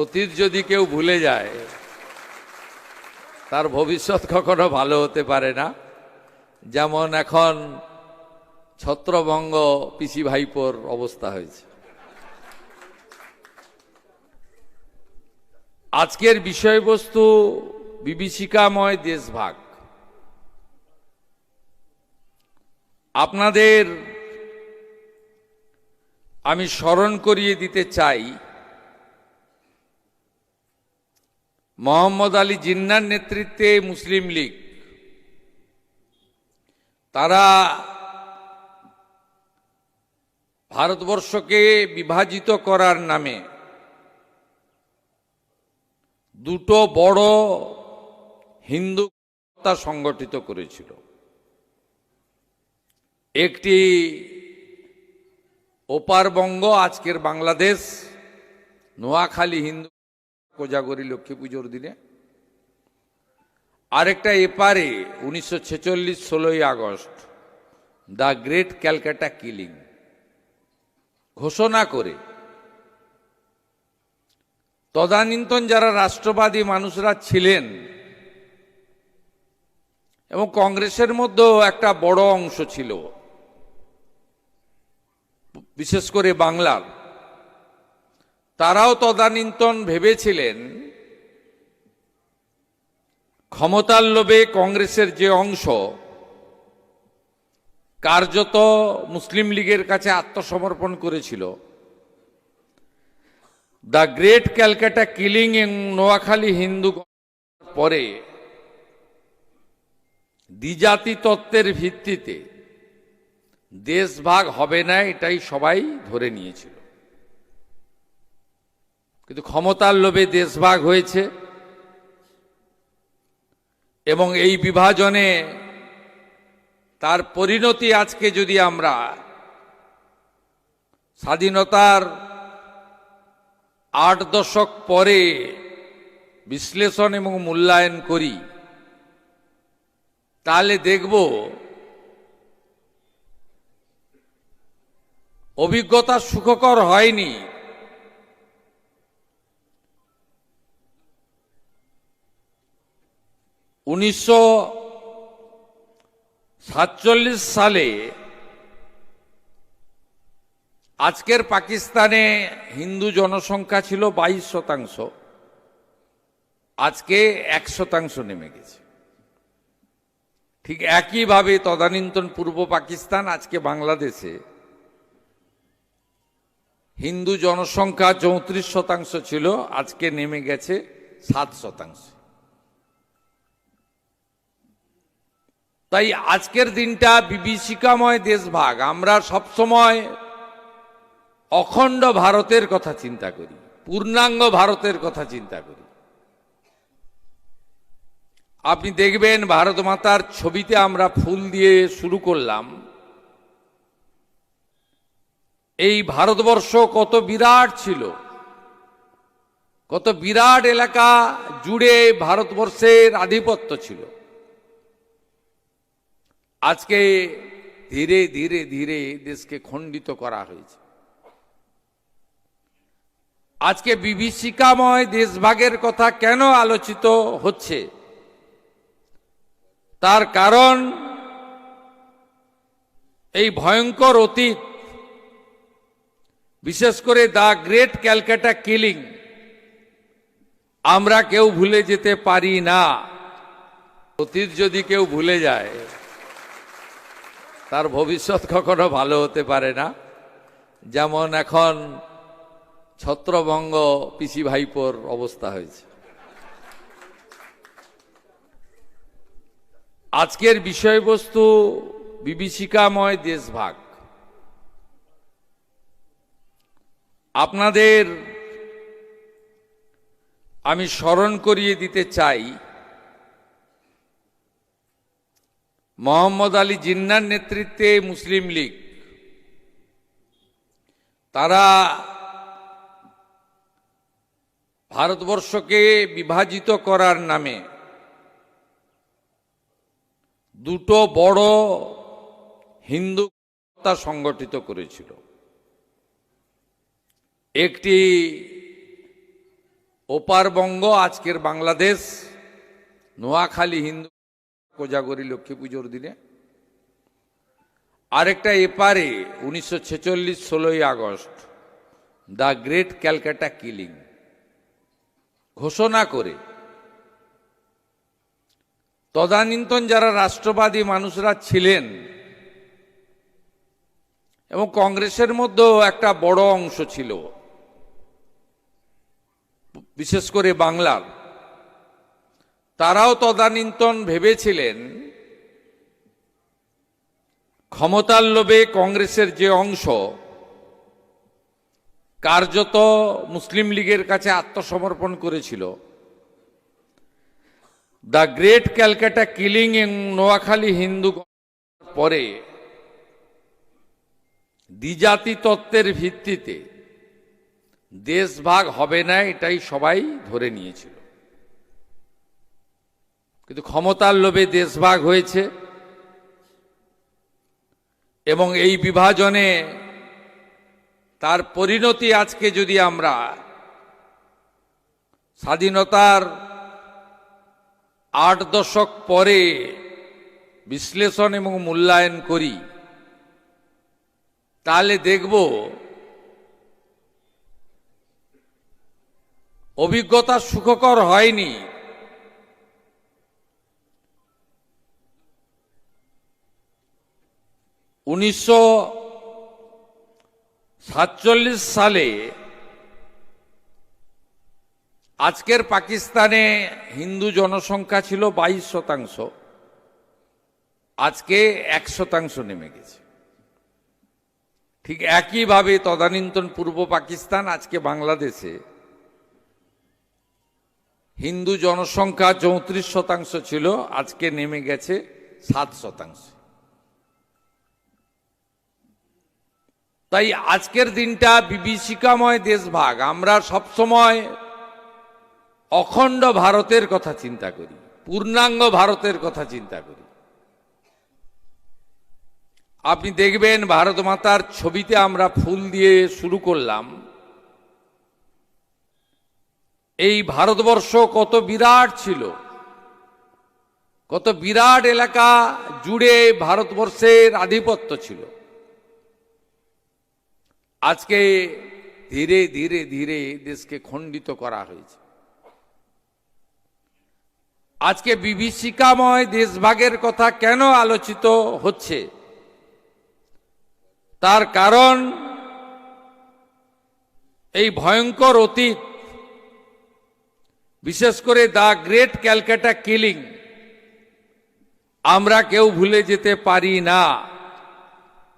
অতীত যদি কেউ ভুলে যায় তার ভবিষ্যৎ কখনো ভালো হতে পারে না। যেমন এখন ছত্রভঙ্গ পিসি ভাইপোর অবস্থা হয়েছে। আজকের বিষয়বস্তু বিভীষিকাময় দেশভাগ। আপনাদের আমি স্মরণ করিয়ে দিতে চাই, মোহাম্মদ আলী জিন্নাহর নেতৃত্বে মুসলিম লীগ তারা ভারতবর্ষকে বিভাজিত করার নামে দুটো বড় হিন্দু হত্যা সংগঠিত করেছিল। একটি ওপার বঙ্গ, আজকের বাংলাদেশ, নোয়াখালী হিন্দু কোজাগরী লক্ষ্মী পুজোর দিনে, আরেকটা এপারে 1946 16ই August the great Calcutta killing ঘোষণা করে তদানীন্তন যারা রাষ্ট্রবাদী মানুষরা ছিলেন এবং কংগ্রেসের মধ্যেও একটা বড় অংশ ছিল, বিশেষ করে বাংলার, তারাও তদানীন্তন ভেবেছিলেন ক্ষমতার লোভে কংগ্রেসের যে অংশ কার্যত মুসলিম লীগের কাছে আত্মসমর্পণ করেছিল, দ্য গ্রেট ক্যালকাটা কিলিং এবং নোয়াখালী হিন্দু পরে দ্বিজাতি তত্ত্বের ভিত্তিতে দেশভাগ হবে না, এটাই সবাই ধরে নিয়েছিল। কিন্তু ক্ষমতার লোভে দেশভাগ হয়েছে এবং এই বিভাজনে তার পরিণতি আজকে যদি আমরা স্বাধীনতার 8 দশক পরে বিশ্লেষণ এবং মূল্যায়ন করি, তাহলে দেখব অভিজ্ঞতা সুখকর হয়নি। উনিশশো 47 সালে আজকের পাকিস্তানে হিন্দু জনসংখ্যা ছিল 22%, আজকে 1% নেমে গেছে। ঠিক একইভাবে তদানীন্তন পূর্ব পাকিস্তান, আজকে বাংলাদেশে হিন্দু জনসংখ্যা 34% ছিল, আজকে নেমে গেছে 7%। তাই আজকের দিনটা বিভীষিকাময় দেশভাগ। আমরা সবসময় অখণ্ড ভারতের কথা চিন্তা করি, পূর্ণাঙ্গ ভারতের কথা চিন্তা করি। আপনি দেখবেন ভারত মাতার ছবিতে আমরা ফুল দিয়ে শুরু করলাম। এই ভারতবর্ষ কত বিরাট ছিল, কত বিরাট এলাকা জুড়ে ভারতবর্ষের আধিপত্য ছিল। আজকে ধীরে ধীরে ধীরে দেশকে খণ্ডিত করা হয়েছে। আজকে বিভীষিকাময় দেশভাগের কথা কেন আলোচিত হচ্ছে, তার কারণ এই ভয়ঙ্কর অতীত, বিশেষ করে দ্য গ্রেট ক্যালকাটা কিলিং আমরা কেউ ভুলে যেতে পারি না। অতীত যদি কেউ ভুলে যায় তার ভবিষ্যৎ কখনো ভালো হতে পারে না। যেমন এখন ছত্রভঙ্গ পিসি ভাইপোর অবস্থা হয়েছে। আজকের বিষয়বস্তু বিভীষিকাময় দেশভাগ। আপনাদের আমি স্মরণ করিয়ে দিতে চাই, মোহাম্মদ আলী জিন্নাহর নেতৃত্বে মুসলিম লীগ তারা ভারতবর্ষকে বিভাজিত করার নামে দুটো বড় হিন্দু হত্যা সংগঠিত করেছিল। একটি ওপার বঙ্গ আজকের বাংলাদেশ, নোয়াখালী হিন্দু কোজাগরী লক্ষ্মী পুজোর দিনে, আরেকটা এপারে 1946 16ই August the great Calcutta killing ঘোষণা করে তদানীন্তন যারা রাষ্ট্রবাদী মানুষরা ছিলেন এবং কংগ্রেসের মধ্যেও একটা বড় অংশ ছিল, বিশেষ করে বাংলার, তারাও তদানীন্তন ভেবেছিলেন ক্ষমতার লোভে কংগ্রেসের যে অংশ কার্যত মুসলিম লীগের কাছে আত্মসমর্পণ করেছিল, দ্য গ্রেট ক্যালকাটা কিলিং এর নোয়াখালী হিন্দু পরে দ্বিজাতি তত্ত্বের ভিত্তিতে দেশভাগ হবে না এটাই সবাই ধরে নিয়েছিল। কিন্তু ক্ষমতার লোভে দেশভাগ হয়েছে এবং এই বিভাজনে তার পরিণতি আজকে যদি আমরা স্বাধীনতার 8 দশক পরে বিশ্লেষণ এবং মূল্যায়ন করি, তাহলে দেখব অভিজ্ঞতা সুখকর হয়নি। উনিশশো 47 সালে আজকের পাকিস্তানে হিন্দু জনসংখ্যা ছিল 22%, আজকে 1% নেমে গেছে। ঠিক একইভাবে তদানীন্তন পূর্ব পাকিস্তান, আজকে বাংলাদেশে হিন্দু জনসংখ্যা 34% ছিল, আজকে নেমে গেছে 7%। তাই আজকের দিনটা বিভীষিকাময় দেশভাগ। আমরা সবসময় অখণ্ড ভারতের কথা চিন্তা করি, পূর্ণাঙ্গ ভারতের কথা চিন্তা করি। আপনি দেখবেন ভারত মাতার ছবিতে আমরা ফুল দিয়ে শুরু করলাম। এই ভারতবর্ষ কত বিরাট ছিল, কত বিরাট এলাকা জুড়ে ভারতবর্ষের আধিপত্য ছিল। আজকে ধীরে ধীরে ধীরে দেশকে খণ্ডিত করা হয়েছে। আজকে বিভীষিকাময় দেশভাগের কথা কেন আলোচিত হচ্ছে, তার কারণ এই ভয়ঙ্কর অতীত, বিশেষ করে দ্য গ্রেট ক্যালকাটা কিলিং আমরা কেউ ভুলে যেতে পারি না।